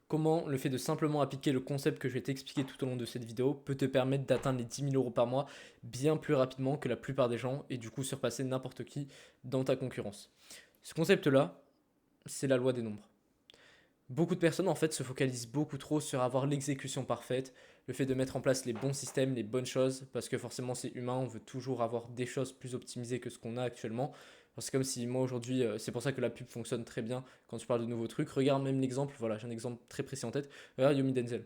comment le fait de simplement appliquer le concept que je vais t'expliquer tout au long de cette vidéo peut te permettre d'atteindre les 10 000 € par mois bien plus rapidement que la plupart des gens et du coup surpasser n'importe qui dans ta concurrence. Ce concept-là, c'est la loi des nombres. Beaucoup de personnes en fait se focalisent beaucoup trop sur avoir l'exécution parfaite, le fait de mettre en place les bons systèmes, les bonnes choses, parce que forcément c'est humain, on veut toujours avoir des choses plus optimisées que ce qu'on a actuellement. C'est comme si moi aujourd'hui, c'est pour ça que la pub fonctionne très bien quand tu parles de nouveaux trucs. Regarde même l'exemple, voilà, j'ai un exemple très précis en tête. Regarde Yomi Denzel.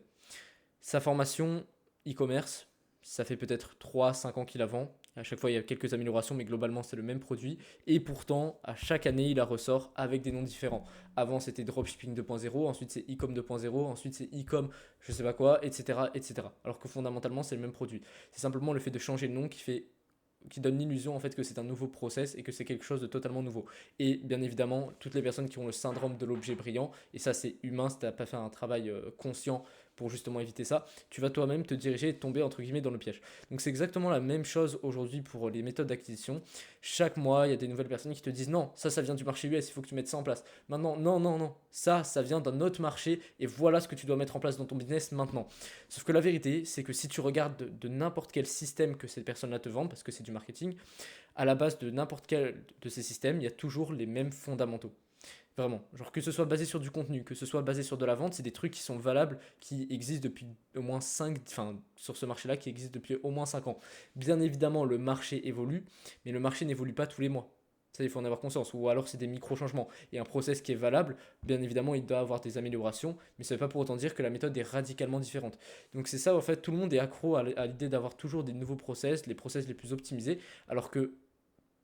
Sa formation e-commerce, ça fait peut-être 3 5 ans qu'il la vend. À chaque fois, il y a quelques améliorations, mais globalement, c'est le même produit. Et pourtant, à chaque année, il la ressort avec des noms différents. Avant, c'était Dropshipping 2.0, ensuite c'est e-com 2.0, ensuite c'est e-com je sais pas quoi, etc., etc. Alors que fondamentalement, c'est le même produit. C'est simplement le fait de changer le nom qui donne l'illusion en fait que c'est un nouveau process et que c'est quelque chose de totalement nouveau. Et bien évidemment, toutes les personnes qui ont le syndrome de l'objet brillant, et ça c'est humain si tu n'as pas fait un travail conscient pour justement éviter ça, tu vas toi-même te diriger et tomber entre guillemets dans le piège. Donc c'est exactement la même chose aujourd'hui pour les méthodes d'acquisition. Chaque mois, il y a des nouvelles personnes qui te disent non, ça vient du marché US, il faut que tu mettes ça en place. Maintenant, non, non, non, ça vient d'un autre marché et voilà ce que tu dois mettre en place dans ton business maintenant. Sauf que la vérité, c'est que si tu regardes de n'importe quel système que cette personne-là te vend, parce que c'est du marketing, à la base de n'importe quel de ces systèmes, il y a toujours les mêmes fondamentaux. Vraiment. Genre que ce soit basé sur du contenu, que ce soit basé sur de la vente, c'est des trucs qui sont valables, qui existent depuis au moins 5, enfin sur ce marché-là, qui existe depuis au moins 5 ans. Bien évidemment, le marché évolue, mais le marché n'évolue pas tous les mois. Ça, il faut en avoir conscience. Ou alors, c'est des micro-changements. Et un process qui est valable, bien évidemment, il doit avoir des améliorations, mais ça ne veut pas pour autant dire que la méthode est radicalement différente. Donc, c'est ça, en fait, tout le monde est accro à l'idée d'avoir toujours des nouveaux process, les process les plus optimisés, alors que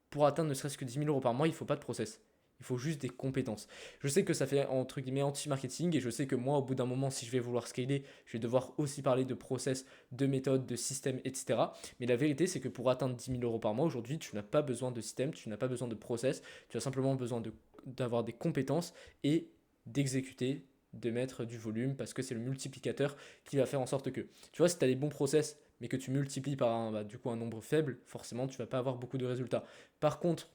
pour atteindre ne serait-ce que 10 000 € par mois, il ne faut pas de process. Il faut juste des compétences. Je sais que ça fait entre guillemets anti-marketing et je sais que moi, au bout d'un moment, si je vais vouloir scaler, je vais devoir aussi parler de process, de méthodes, de systèmes, etc. Mais la vérité, c'est que pour atteindre 10 000 € par mois, aujourd'hui, tu n'as pas besoin de système, tu n'as pas besoin de process, tu as simplement besoin d'avoir des compétences et d'exécuter, de mettre du volume parce que c'est le multiplicateur qui va faire en sorte que, tu vois, si tu as les bons process, mais que tu multiplies par du coup, un nombre faible, forcément, tu vas pas avoir beaucoup de résultats. Par contre,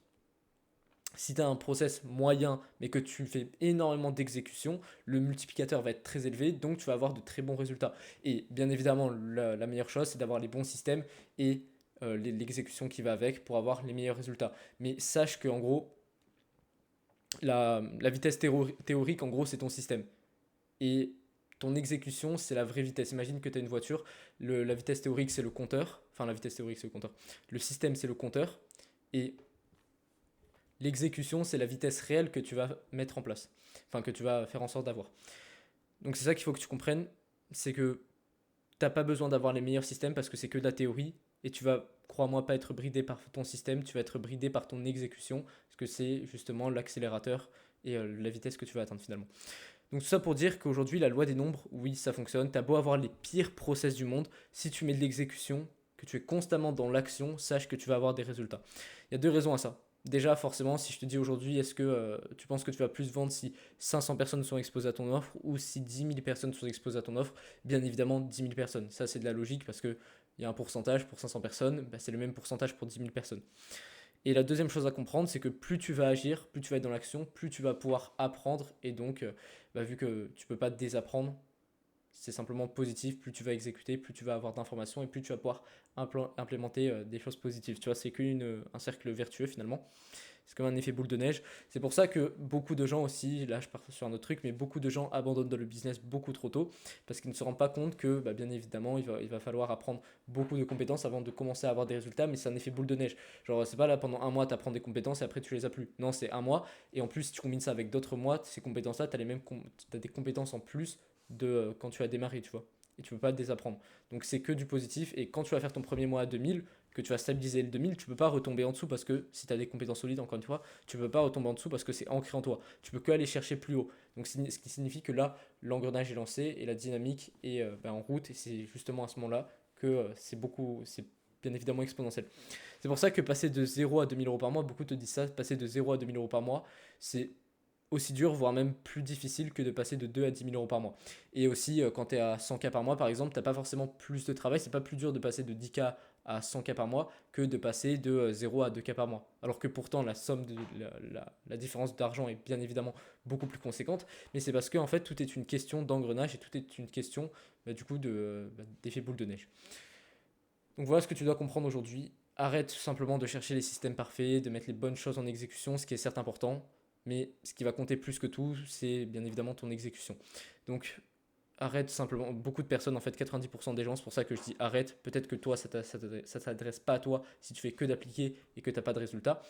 si tu as un process moyen, mais que tu fais énormément d'exécution, le multiplicateur va être très élevé, donc tu vas avoir de très bons résultats. Et bien évidemment, la meilleure chose, c'est d'avoir les bons systèmes et l'exécution qui va avec pour avoir les meilleurs résultats. Mais sache que en gros, la vitesse théorique, en gros, c'est ton système. Et ton exécution, c'est la vraie vitesse. Imagine que tu as une voiture, la vitesse théorique, c'est le compteur. Enfin, la vitesse théorique, c'est le compteur. Le système, c'est le compteur. Et l'exécution, c'est la vitesse réelle que tu vas mettre en place. Enfin, que tu vas faire en sorte d'avoir. Donc c'est ça qu'il faut que tu comprennes. C'est que t'as pas besoin d'avoir les meilleurs systèmes parce que c'est que de la théorie. Et tu vas, crois-moi, pas être bridé par ton système, tu vas être bridé par ton exécution, parce que c'est justement l'accélérateur et la vitesse que tu vas atteindre finalement. Donc tout ça pour dire qu'aujourd'hui, la loi des nombres, oui, ça fonctionne. T'as beau avoir les pires process du monde, si tu mets de l'exécution, que tu es constamment dans l'action, sache que tu vas avoir des résultats. Il y a deux raisons à ça. Déjà, forcément, si je te dis aujourd'hui, est-ce que tu penses que tu vas plus vendre si 500 personnes sont exposées à ton offre ou si 10 000 personnes sont exposées à ton offre? Bien évidemment, 10 000 personnes. Ça, c'est de la logique parce qu'il y a un pourcentage pour 500 personnes, bah, c'est le même pourcentage pour 10 000 personnes. Et la deuxième chose à comprendre, c'est que plus tu vas agir, plus tu vas être dans l'action, plus tu vas pouvoir apprendre. Et donc, vu que tu ne peux pas désapprendre, c'est simplement positif. Plus tu vas exécuter, plus tu vas avoir d'informations et plus tu vas pouvoir implémenter des choses positives. Tu vois, c'est qu'un cercle vertueux finalement. C'est comme un effet boule de neige. C'est pour ça que beaucoup de gens aussi, là je pars sur un autre truc, mais beaucoup de gens abandonnent dans le business beaucoup trop tôt parce qu'ils ne se rendent pas compte que, bah, bien évidemment, il va falloir apprendre beaucoup de compétences avant de commencer à avoir des résultats, mais c'est un effet boule de neige. Genre, c'est pas là pendant un mois, tu apprends des compétences et après tu les as plus. Non, c'est un mois. Et en plus, si tu combines ça avec d'autres mois, ces compétences-là, tu as des compétences en plus de quand tu as démarré, tu vois. Et tu peux pas te désapprendre. Donc c'est que du positif. Et quand tu vas faire ton premier mois à 2000, que tu vas stabiliser le 2000, tu peux pas retomber en dessous parce que si tu as des compétences solides, encore une fois, tu peux pas retomber en dessous parce que c'est ancré en toi. Tu peux que aller chercher plus haut. Donc ce qui signifie que là, l'engrenage est lancé et la dynamique est en route. Et c'est justement à ce moment-là que c'est bien évidemment exponentiel. C'est pour ça que passer de 0 à 2000 € par mois, beaucoup te disent ça, passer de 0 à 2000 € par mois, c'est aussi dur, voire même plus difficile que de passer de 2 à 10 000 euros par mois. Et aussi, quand tu es à 100K par mois, par exemple, tu n'as pas forcément plus de travail. C'est pas plus dur de passer de 10K à 100K par mois que de passer de 0 à 2K par mois. Alors que pourtant, la somme de la différence d'argent est bien évidemment beaucoup plus conséquente. Mais c'est parce que, en fait, tout est une question d'engrenage et tout est une question, du coup, d'effet boule de neige. Donc voilà ce que tu dois comprendre aujourd'hui. Arrête simplement de chercher les systèmes parfaits, de mettre les bonnes choses en exécution, ce qui est certes important, mais ce qui va compter plus que tout, c'est bien évidemment ton exécution. Donc arrête simplement. Beaucoup de personnes, en fait 90% des gens, c'est pour ça que je dis arrête. Peut-être que toi, ça ne s'adresse pas à toi si tu fais que d'appliquer et que tu n'as pas de résultat.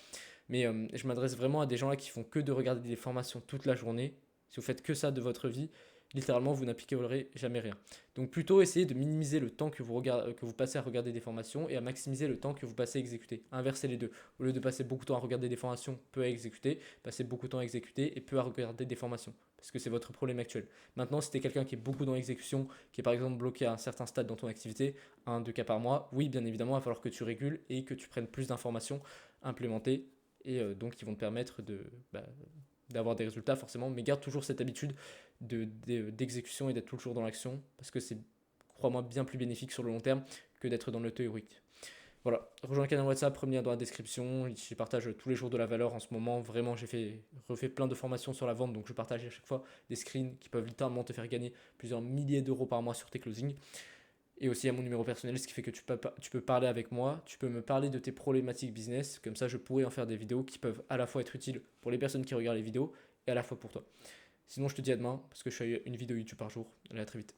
Mais je m'adresse vraiment à des gens là qui font que de regarder des formations toute la journée. Si vous faites que ça de votre vie, littéralement, vous n'appliquerez jamais rien. Donc plutôt essayez de minimiser le temps que vous passez à regarder des formations et à maximiser le temps que vous passez à exécuter. Inversez les deux. Au lieu de passer beaucoup de temps à regarder des formations, peu à exécuter, passez beaucoup de temps à exécuter et peu à regarder des formations. Parce que c'est votre problème actuel. Maintenant, si tu es quelqu'un qui est beaucoup dans l'exécution, qui est par exemple bloqué à un certain stade dans ton activité, 1-2 cas par mois, oui, bien évidemment, il va falloir que tu régules et que tu prennes plus d'informations implémentées et donc qui vont te permettre d'avoir des résultats forcément, mais garde toujours cette habitude d'exécution et d'être toujours dans l'action, parce que c'est, crois-moi, bien plus bénéfique sur le long terme que d'être dans le théorique. Voilà, rejoins le canal WhatsApp, premier lien dans la description, j'y partage tous les jours de la valeur en ce moment, vraiment j'ai refait plein de formations sur la vente, donc je partage à chaque fois des screens qui peuvent littéralement te faire gagner plusieurs milliers d'euros par mois sur tes closings. Et aussi à mon numéro personnel, ce qui fait que tu peux parler avec moi, tu peux me parler de tes problématiques business, comme ça je pourrais en faire des vidéos qui peuvent à la fois être utiles pour les personnes qui regardent les vidéos et à la fois pour toi. Sinon je te dis à demain, parce que je fais une vidéo YouTube par jour. Allez, à très vite.